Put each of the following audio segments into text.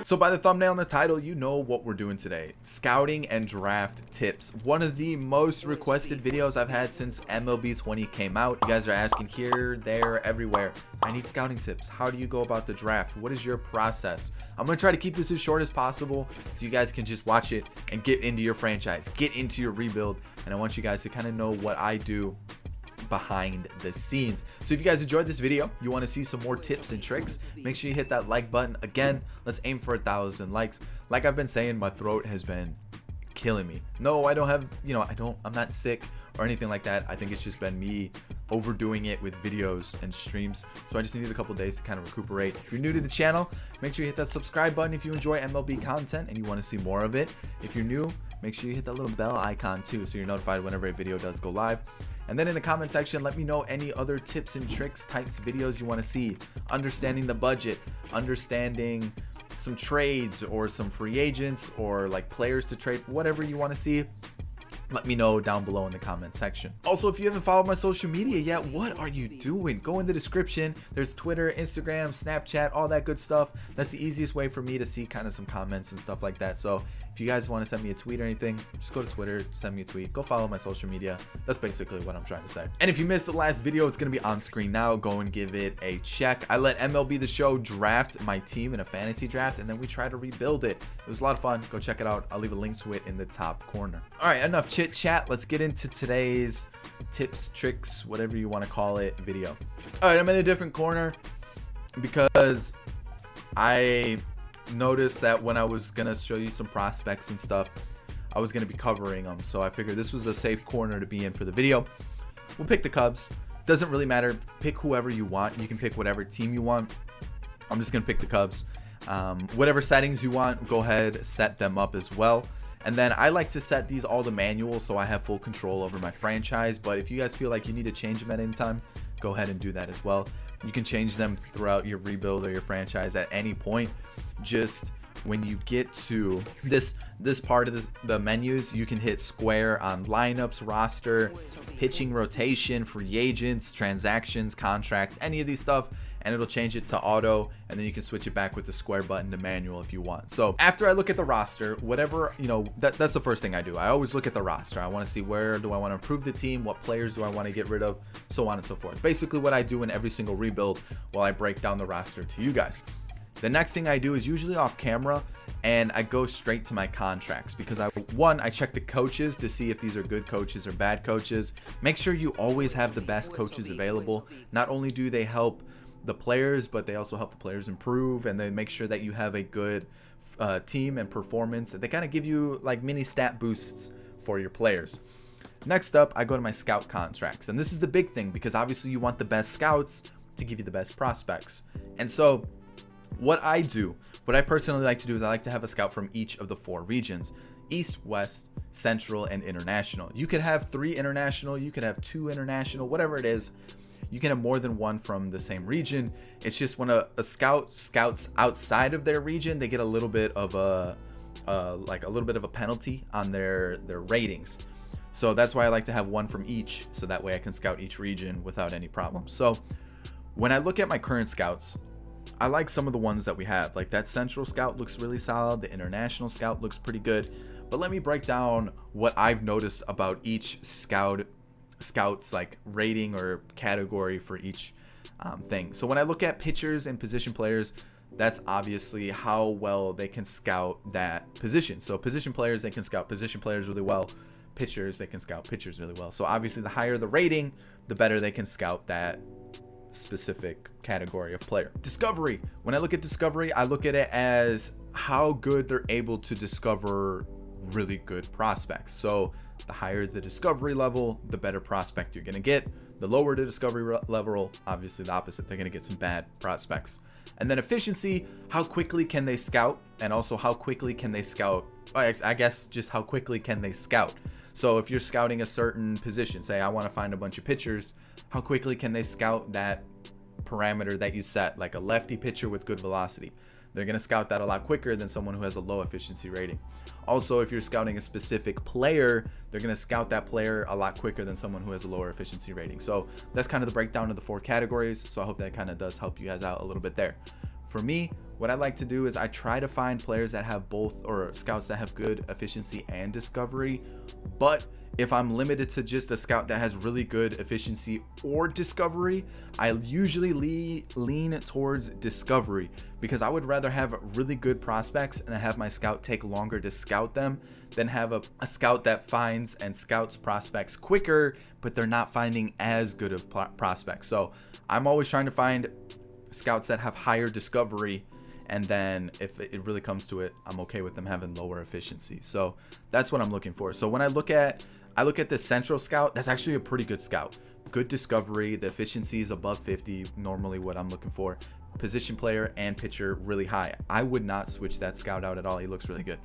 So by the thumbnail and the title, you know what we're doing today. Scouting and draft tips. One of the most requested videos I've had since MLB 20 came out. You guys are asking here, there, everywhere. I need scouting tips. How do you go about the draft? What is your process? I'm going to try to keep this as short as possible so you guys can just watch it and get into your franchise, get into your rebuild. And I want you guys to kind of know what I do behind the scenes. So if you guys enjoyed this video, you want to see some more tips and tricks, make sure you hit that like button. Again, let's aim for 1,000 likes. Like I've been saying, my throat has been killing me. No, I don't have, I'm not sick or anything like that. I think it's just been me overdoing it with videos and streams. So I just needed a couple days to kind of recuperate. If you're new to the channel, make sure you hit that subscribe button if you enjoy MLB content and you want to see more of it. If you're new, make sure you hit that little bell icon too, so you're notified whenever a video does go live. And then in the comment section, let me know any other tips and tricks types videos you want to see. Understanding the budget, understanding some trades or some free agents or like players to trade, whatever you want to see. Let me know down below in the comment section. Also, if you haven't followed my social media yet, what are you doing? Go in the description. There's Twitter, Instagram, Snapchat, all that good stuff. That's the easiest way for me to see kind of some comments and stuff like that. So if you guys want to send me a tweet or anything, just go to Twitter, send me a tweet, go follow my social media. That's basically what I'm trying to say. And if you missed the last video, it's going to be on screen now. Go and give it a check. I let MLB The Show draft my team in a fantasy draft, and then we try to rebuild it. It was a lot of fun. Go check it out. I'll leave a link to it in the top corner. All right, enough chit chat. Let's get into today's tips, tricks, whatever you want to call it, video. All right, I'm in a different corner because I noticed that when I was gonna show you some prospects and stuff, I was gonna be covering them, so I figured this was a safe corner to be in for the video. We'll pick the Cubs. Doesn't really matter, pick whoever you want. You can pick whatever team you want. I'm just gonna pick the Cubs. Whatever settings you want, go ahead, set them up as well. And then I like to set these all to manual so I have full control over my franchise, but if you guys feel like you need to change them at any time, go ahead and do that as well. You can change them throughout your rebuild or your franchise at any point. Just when you get to this part of the menus, you can hit square on lineups, roster, pitching rotation, free agents, transactions, contracts, any of these stuff, and it'll change it to auto, and then you can switch it back with the square button to manual if you want. So after I look at the roster, whatever, that's the first thing I do. I always look at the roster. I want to see where do I want to improve the team, what players do I want to get rid of, so on and so forth. Basically what I do in every single rebuild while I break down the roster to you guys. The next thing I do is usually off camera, and I go straight to my contracts because I check the coaches to see if these are good coaches or bad coaches. Make sure you always have the best coaches available. Not only do they help the players, but they also help the players improve, and they make sure that you have a good team and performance. They kind of give you like mini stat boosts for your players. Next up, I go to my scout contracts, and this is the big thing because obviously you want the best scouts to give you the best prospects. And so what I personally like to do is I like to have a scout from each of the 4 regions: East, West, Central, and International. You could have 3 international, you could have 2 international, whatever it is. You can have more than one from the same region. It's just when a scout scouts outside of their region, they get a little bit of a penalty on their ratings. So that's why I like to have one from each, so that way I can scout each region without any problems. So when I look at my current scouts, I like some of the ones that we have. Like that Central scout looks really solid. The International scout looks pretty good. But let me break down what I've noticed about each scout's like rating or category for each thing. So when I look at pitchers and position players, that's obviously how well they can scout that position. So position players, they can scout position players really well. Pitchers, they can scout pitchers really well. So obviously the higher the rating, the better they can scout that specific category of player. Discovery. When I look at discovery, I look at it as how good they're able to discover really good prospects. So the higher the discovery level, the better prospect you're going to get. The lower the discovery level, obviously the opposite. They're going to get some bad prospects. And then efficiency, how quickly can they scout? And also how quickly can they scout? I guess just how quickly can they scout? So if you're scouting a certain position, say I want to find a bunch of pitchers, how quickly can they scout that parameter that you set, like a lefty pitcher with good velocity? They're going to scout that a lot quicker than someone who has a low efficiency rating. Also, if you're scouting a specific player, they're going to scout that player a lot quicker than someone who has a lower efficiency rating. So that's kind of the breakdown of the 4 categories. So I hope that kind of does help you guys out a little bit there. For me, what I like to do is I try to find players that have both, or scouts that have good efficiency and discovery. But if I'm limited to just a scout that has really good efficiency or discovery, I usually lean towards discovery, because I would rather have really good prospects and have my scout take longer to scout them than have a scout that finds and scouts prospects quicker, but they're not finding as good of prospects. So I'm always trying to find scouts that have higher discovery, and then if it really comes to it, I'm okay with them having lower efficiency. So that's what I'm looking for. So when I look at the central scout, that's actually a pretty good scout. Good discovery, the efficiency is above 50, normally what I'm looking for. Position player and pitcher really high. I would not switch that scout out at all. He looks really good.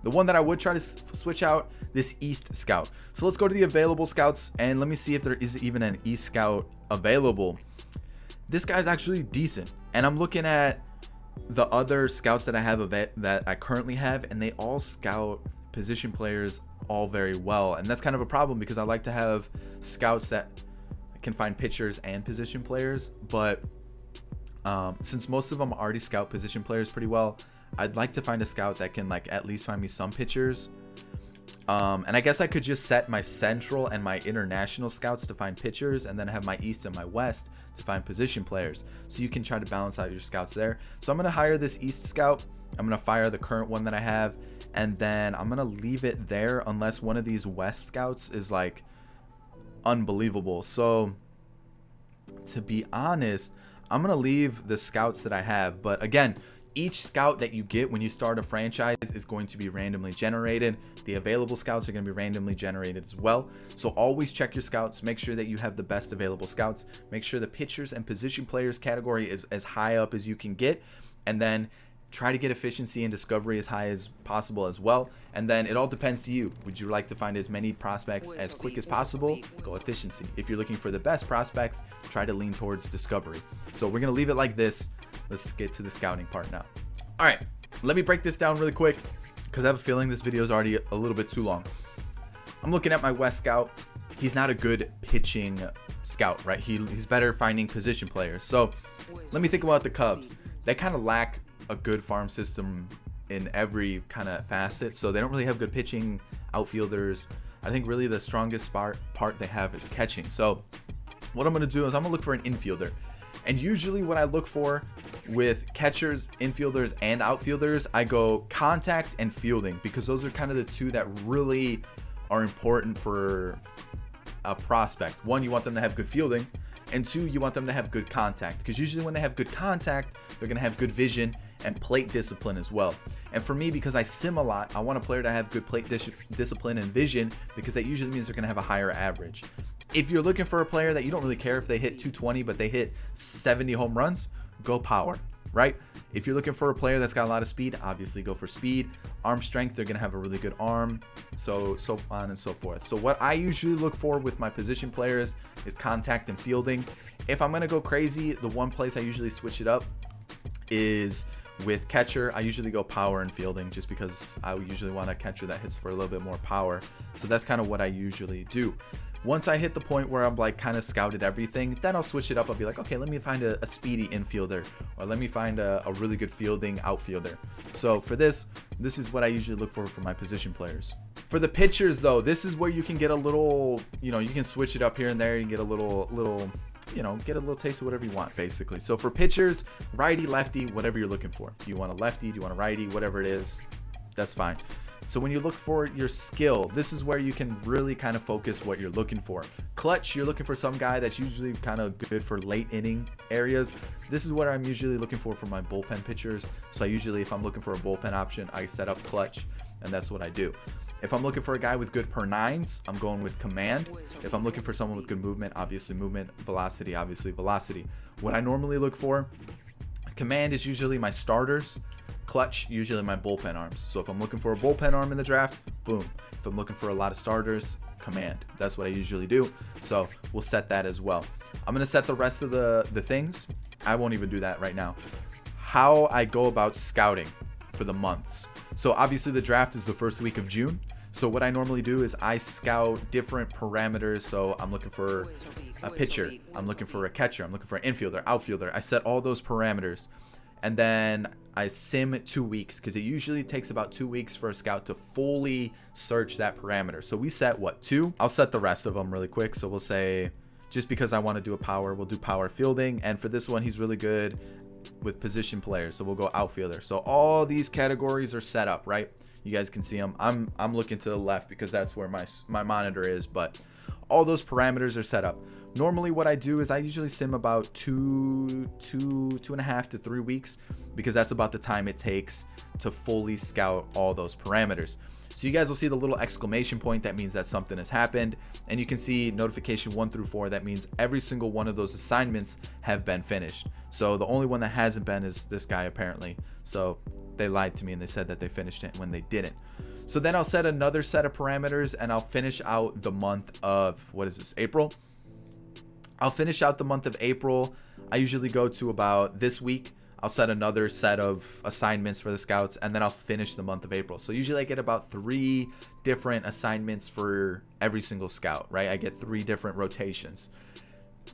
The one that I would try to switch out, this East scout. So let's go to the available scouts and let me see if there is even an East scout available. This guy's actually decent, and I'm looking at the other scouts that I have that I currently have, and they all scout position players all very well, and that's kind of a problem because I like to have scouts that can find pitchers and position players, but since most of them already scout position players pretty well, I'd like to find a scout that can like at least find me some pitchers. And I guess I could just set my central and my international scouts to find pitchers, and then have my East and my West to find position players. So you can try to balance out your scouts there. So I'm going to hire this East scout. I'm going to fire the current one that I have, and then I'm going to leave it there unless one of these West scouts is like unbelievable. So to be honest, I'm going to leave the scouts that I have. But again, each scout that you get when you start a franchise is going to be randomly generated. The available scouts are going to be randomly generated as well. So always check your scouts. Make sure that you have the best available scouts. Make sure the pitchers and position players category is as high up as you can get. And then try to get efficiency and discovery as high as possible as well. And then it all depends to you. Would you like to find as many prospects as quick as possible? Go efficiency. If you're looking for the best prospects, try to lean towards discovery. So we're going to leave it like this. Let's get to the scouting part now. All right, let me break this down really quick because I have a feeling this video is already a little bit too long. I'm looking at my West scout. He's not a good pitching scout, right? He's better finding position players. So let me think about the Cubs. They kind of lack a good farm system in every kind of facet. So they don't really have good pitching, outfielders. I think really the strongest part they have is catching. So what I'm going to do is I'm going to look for an infielder. And usually what I look for with catchers, infielders, and outfielders, I go contact and fielding, because those are kind of the two that really are important for a prospect. One, you want them to have good fielding, and two, you want them to have good contact, because usually when they have good contact, they're going to have good vision and plate discipline as well. And for me, because I sim a lot, I want a player to have good plate discipline and vision, because that usually means they're going to have a higher average. If you're looking for a player that you don't really care if they hit 220 but they hit 70 home runs, go power, right? If you're looking for a player that's got a lot of speed, obviously go for speed. Arm strength, they're going to have a really good arm, so on and so forth. So what I usually look for with my position players is contact and fielding. If I'm going to go crazy, the one place I usually switch it up is with catcher. I usually go power and fielding, just because I usually want a catcher that hits for a little bit more power. So that's kind of what I usually do. Once I hit the point where I'm like kind of scouted everything, then I'll switch it up. I'll be like, okay, let me find a speedy infielder, or let me find a really good fielding outfielder. So for this is what I usually look for my position players. For the pitchers though, this is where you can get a little, you can switch it up here and there and get a little get a little taste of whatever you want, basically. So for pitchers, righty, lefty, whatever you're looking for. Do you want a lefty? Do you want a righty? Whatever it is, that's fine. So when you look for your skill, this is where you can really kind of focus what you're looking for. Clutch, you're looking for some guy that's usually kind of good for late inning areas. This is what I'm usually looking for my bullpen pitchers. So I usually, if I'm looking for a bullpen option, I set up clutch, and that's what I do. If I'm looking for a guy with good per nines, I'm going with command. If I'm looking for someone with good movement, obviously movement, velocity, obviously velocity. What I normally look for, command is usually my starters. Clutch, usually my bullpen arms. So if I'm looking for a bullpen arm in the draft, boom. If I'm looking for a lot of starters, command. That's what I usually do. So we'll set that as well. I'm going to set the rest of the things. I won't even do that right now. How I go about scouting for the months. So obviously the draft is the first week of June. So what I normally do is I scout different parameters. So I'm looking for a pitcher. I'm looking for a catcher. I'm looking for an infielder, outfielder. I set all those parameters. and then I sim 2 weeks, because it usually takes about 2 weeks for a scout to fully search that parameter. So we set what, 2? I'll set the rest of them really quick. So we'll say, just because I want to do a power, we'll do power fielding. And for this one, he's really good with position players, so we'll go outfielder. So all these categories are set up, right? You guys can see them. I'm looking to the left because that's where my monitor is, but all those parameters are set up. Normally what I do is I usually sim about 2.5 to 3 weeks, because that's about the time it takes to fully scout all those parameters. So you guys will see the little exclamation point. That means that something has happened. And you can see notification 1 through 4. That means every single one of those assignments have been finished. So the only one that hasn't been is this guy, apparently. So they lied to me and they said that they finished it when they didn't. So then I'll set another set of parameters and I'll finish out the month of, what is this, April? I'll finish out the month of April. I usually go to about this week. I'll set another set of assignments for the scouts, and then I'll finish the month of April. So usually I get about 3 different assignments for every single scout, right? I get 3 different rotations.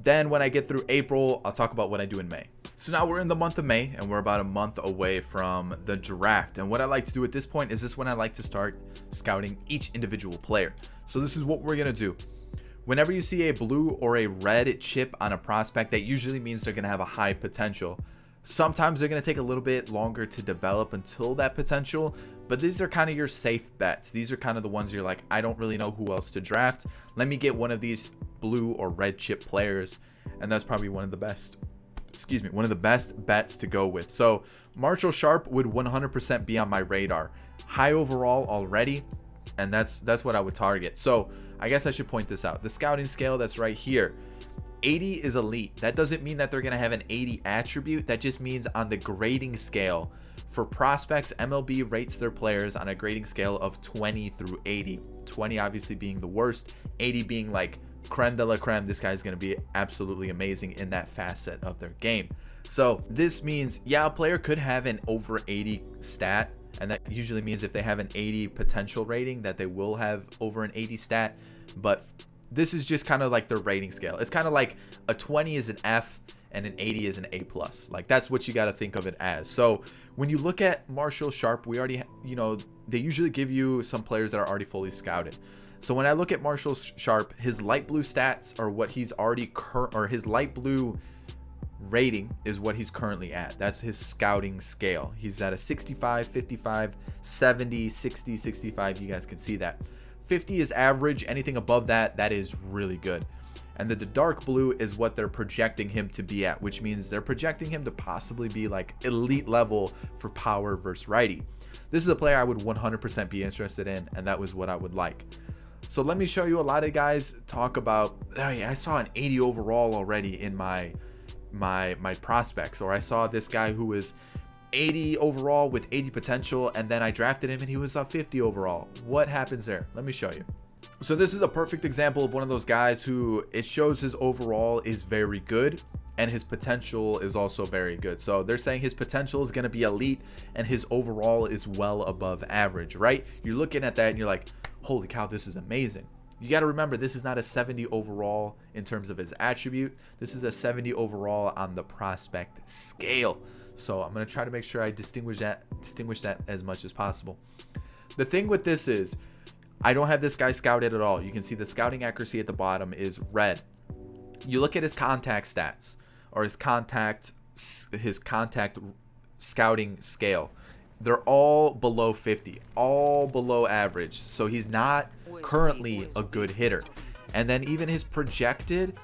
Then when I get through April, I'll talk about what I do in May. So now we're in the month of May, and we're about a month away from the draft. And what I like to do at this point is when I like to start scouting each individual player. So this is what we're going to do. Whenever you see a blue or a red chip on a prospect, that usually means they're going to have a high potential. Sometimes they're going to take a little bit longer to develop until that potential, but these are kind of your safe bets. These are kind of the ones you're like, I don't really know who else to draft. Let me get one of these blue or red chip players, and that's probably one of the best bets to go with. So Marshall Sharp would 100% be on my radar. High overall already, and that's what I would target. So I guess I should point this out. The scouting scale that's right here, 80 is elite. That doesn't mean that they're going to have an 80 attribute. That just means on the grading scale for prospects, MLB rates their players on a grading scale of 20 through 80. 20 obviously being the worst, 80 being like creme de la creme. This guy's going to be absolutely amazing in that facet of their game. So this means, yeah, a player could have an over 80 stat, and that usually means if they have an 80 potential rating that they will have over an 80 stat. But this is just kind of like their rating scale. It's kind of like a 20 is an F and an 80 is an A+. Like that's what you got to think of it as. So when you look at Marshall Sharp, we already, they usually give you some players that are already fully scouted. So when I look at Marshall Sharp, his light blue stats are what he's already his light blue rating is what he's currently at. That's his scouting scale. He's at a 65, 55, 70, 60, 65. You guys can see that. 50 is average. Anything above that, that is really good. And the dark blue is what they're projecting him to be at, which means they're projecting him to possibly be like elite level for power versus righty. This is a player I would 100% be interested in, and that was what I would like. So let me show you. A lot of guys talk about, oh yeah, I saw an 80 overall already in my prospects, or I saw this guy who was 80 overall with 80 potential, and then I drafted him and he was a 50 overall. What happens there? Let me show you. So this is a perfect example of one of those guys who it shows his overall is very good and his potential is also very good. So they're saying his potential is going to be elite and his overall is well above average, right? You're looking at that and you're like, holy cow, this is amazing. You got to remember, this is not a 70 overall in terms of his attribute. This is a 70 overall on the prospect scale. So I'm going to try to make sure I distinguish that as much as possible. The thing with this is I don't have this guy scouted at all. You can see the scouting accuracy at the bottom is red. You look at his contact stats or his contact scouting scale. They're all below 50, all below average. So he's not currently a good hitter. And then even his projected,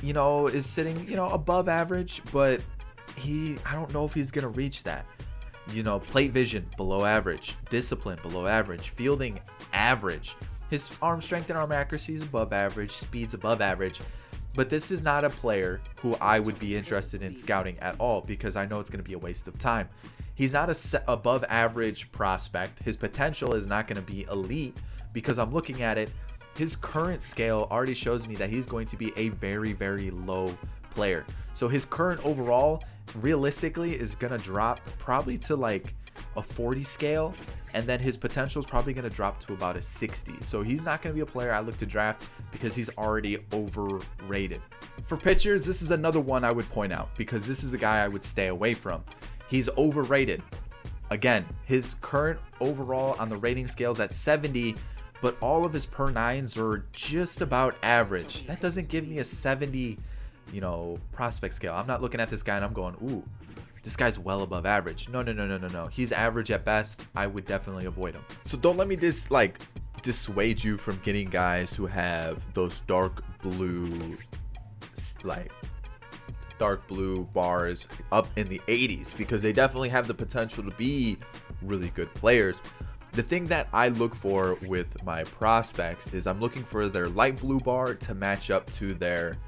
is sitting, above average, but I don't know if he's going to reach that. Plate vision below average, discipline below average, fielding average. His arm strength and arm accuracy is above average, speed's above average. But this is not a player who I would be interested in scouting at all, because I know it's going to be a waste of time. He's not a above average prospect. His potential is not going to be elite, because I'm looking at it. His current scale already shows me that he's going to be a very, very low player. So his current overall realistically is going to drop probably to like a 40 scale, and then his potential is probably going to drop to about a 60. So he's not going to be a player I look to draft because he's already overrated. For pitchers, this is another one I would point out because this is a guy I would stay away from. He's overrated. Again, his current overall on the rating scale is at 70, but all of his per nines are just about average. That doesn't give me a 70, prospect scale. I'm not looking at this guy and I'm going, ooh, this guy's well above average. No. He's average at best. I would definitely avoid him. So don't let me dissuade you from getting guys who have those dark blue bars up in the 80s, because they definitely have the potential to be really good players. The thing that I look for with my prospects is I'm looking for their light blue bar to match up to their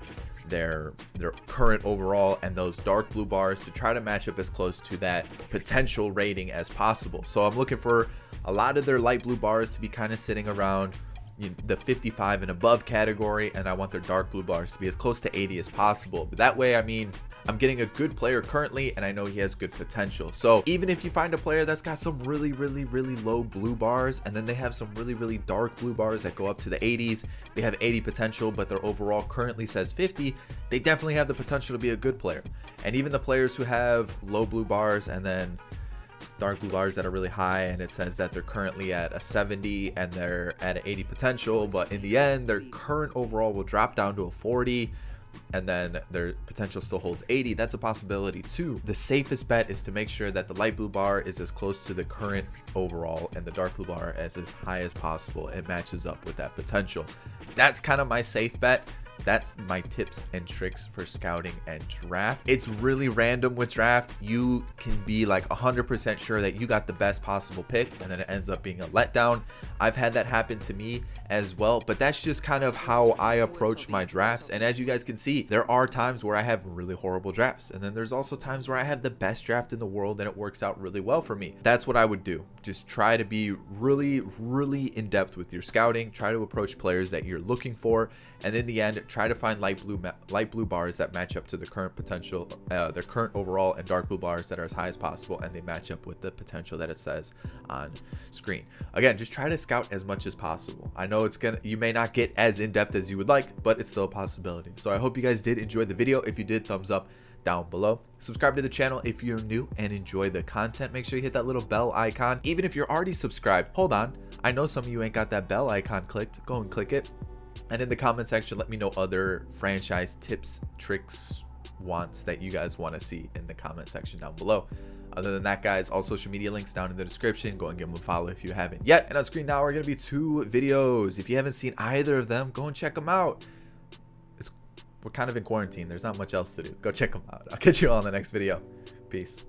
current overall, and those dark blue bars to try to match up as close to that potential rating as possible. So I'm looking for a lot of their light blue bars to be kind of sitting around the 55 and above category, and I want their dark blue bars to be as close to 80 as possible. But that way, I mean, I'm getting a good player currently, and I know he has good potential. So even if you find a player that's got some really low blue bars, and then they have some really dark blue bars that go up to the 80s, they have 80 potential, but their overall currently says 50, they definitely have the potential to be a good player. And even the players who have low blue bars and then dark blue bars that are really high, and it says that they're currently at a 70 and they're at an 80 potential, but in the end their current overall will drop down to a 40 and then their potential still holds 80. That's a possibility too. The safest bet is to make sure that the light blue bar is as close to the current overall and the dark blue bar as high as possible. It matches up with that potential. That's kind of my safe bet. That's my tips and tricks for scouting and draft. It's really random with draft. You can be like 100% sure that you got the best possible pick, and then it ends up being a letdown. I've had that happen to me as well, but that's just kind of how I approach my drafts. And as you guys can see, there are times where I have really horrible drafts, and then there's also times where I have the best draft in the world and it works out really well for me. That's what I would do. Just try to be really in depth with your scouting. Try to approach players that you're looking for, and in the end, try to find light blue bars that match up to the current potential, their current overall, and dark blue bars that are as high as possible, and they match up with the potential that it says on screen. Again, just try to scout as much as possible. I know you may not get as in depth as you would like, but it's still a possibility. So I hope you guys did enjoy the video. If you did, thumbs up down below. Subscribe to the channel if you're new and enjoy the content. Make sure you hit that little bell icon. Even if you're already subscribed, hold on, I know some of you ain't got that bell icon clicked. Go and click it. And in the comment section, let me know other franchise tips, tricks, wants that you guys want to see in the comment section down below. Other than that, guys, all social media links down in the description. Go and give them a follow if you haven't yet. And on screen now are going to be 2 videos. If you haven't seen either of them, go and check them out. We're kind of in quarantine. There's not much else to do. Go check them out. I'll catch you all in the next video. Peace.